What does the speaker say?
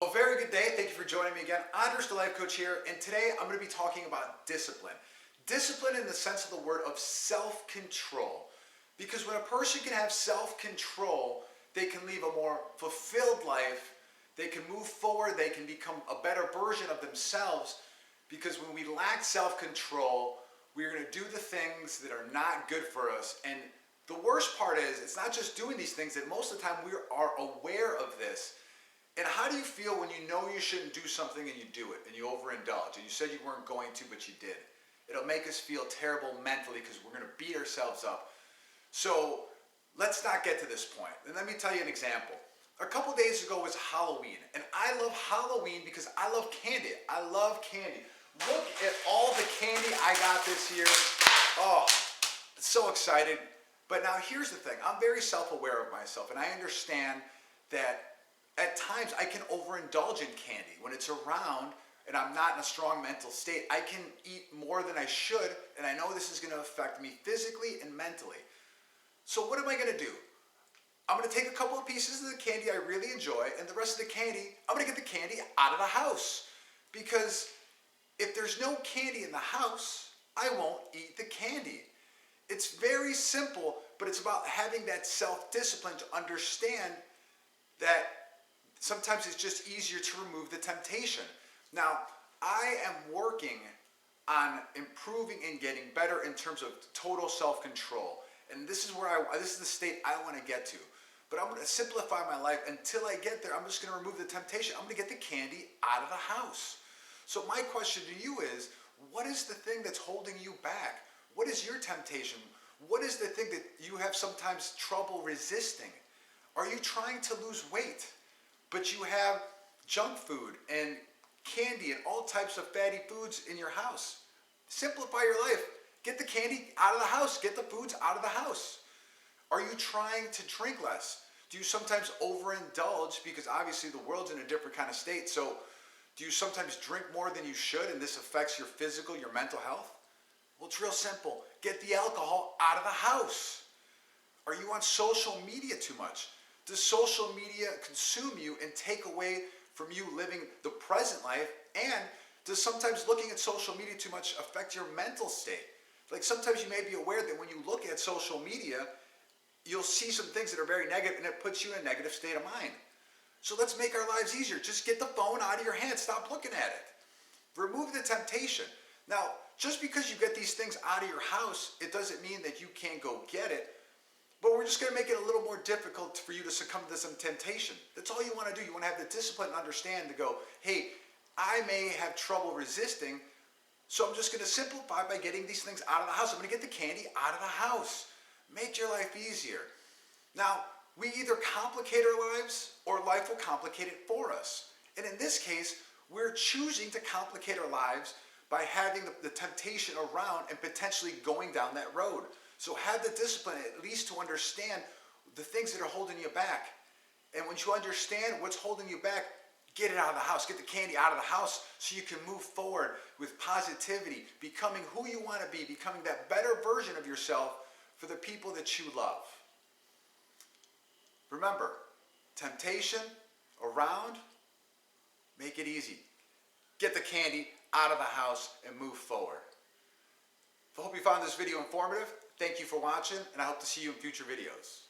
Well, very good day. Thank you for joining me again. Andres, the life coach here, and today I'm going to be talking about discipline. Discipline in the sense of the word of self-control. Because when a person can have self-control, they can live a more fulfilled life, they can move forward, they can become a better version of themselves. Because when we lack self-control, we're going to do the things that are not good for us. And the worst part is, it's not just doing these things, that most of the time we are aware of this. And how do you feel when you know you shouldn't do something and you do it and you overindulge and you said you weren't going to but you did? It'll make us feel terrible mentally because we're going to beat ourselves up. So let's not get to this point. And let me tell you an example. A couple days ago was Halloween, and I love Halloween because I love candy. I love candy. Look at all the candy I got this year. Oh, so excited. But now here's the thing. I'm very self-aware of myself, and I understand that at times I can overindulge in candy. When it's around and I'm not in a strong mental state, I can eat more than I should, and I know this is going to affect me physically and mentally. So what am I going to do? I'm going to take a couple of pieces of the candy I really enjoy, and the rest of the candy, I'm going to get the candy out of the house. Because if there's no candy in the house, I won't eat the candy. It's very simple, but it's about having that self-discipline to understand that sometimes it's just easier to remove the temptation. Now, I am working on improving and getting better in terms of total self-control. And this is the state I want to get to. But I'm going to simplify my life. Until I get there, I'm just going to remove the temptation. I'm going to get the candy out of the house. So my question to you is, what is the thing that's holding you back? What is your temptation? What is the thing that you have sometimes trouble resisting? Are you trying to lose weight, but you have junk food and candy and all types of fatty foods in your house? Simplify your life. Get the candy out of the house. Get the foods out of the house. Are you trying to drink less? Do you sometimes overindulge because obviously the world's in a different kind of state? So do you sometimes drink more than you should and this affects your physical, your mental health? Well, it's real simple. Get the alcohol out of the house. Are you on social media too much? Does social media consume you and take away from you living the present life? And does sometimes looking at social media too much affect your mental state? Like sometimes you may be aware that when you look at social media, you'll see some things that are very negative and it puts you in a negative state of mind. So let's make our lives easier. Just get the phone out of your hand. Stop looking at it. Remove the temptation. Now, just because you get these things out of your house, it doesn't mean that you can't go get it. But we're just going to make it a little more difficult for you to succumb to some temptation. That's all you want to do. You want to have the discipline and understand to go, hey, I may have trouble resisting, so I'm just going to simplify by getting these things out of the house. I'm going to get the candy out of the house. Make your life easier. Now, we either complicate our lives or life will complicate it for us. And in this case, we're choosing to complicate our lives by having the temptation around and potentially going down that road. So have the discipline at least to understand the things that are holding you back. And once you understand what's holding you back, get it out of the house. Get the candy out of the house so you can move forward with positivity, becoming who you want to be, becoming that better version of yourself for the people that you love. Remember, temptation around, make it easy. Get the candy out of the house and move forward. I hope you found this video informative. Thank you for watching, and I hope to see you in future videos.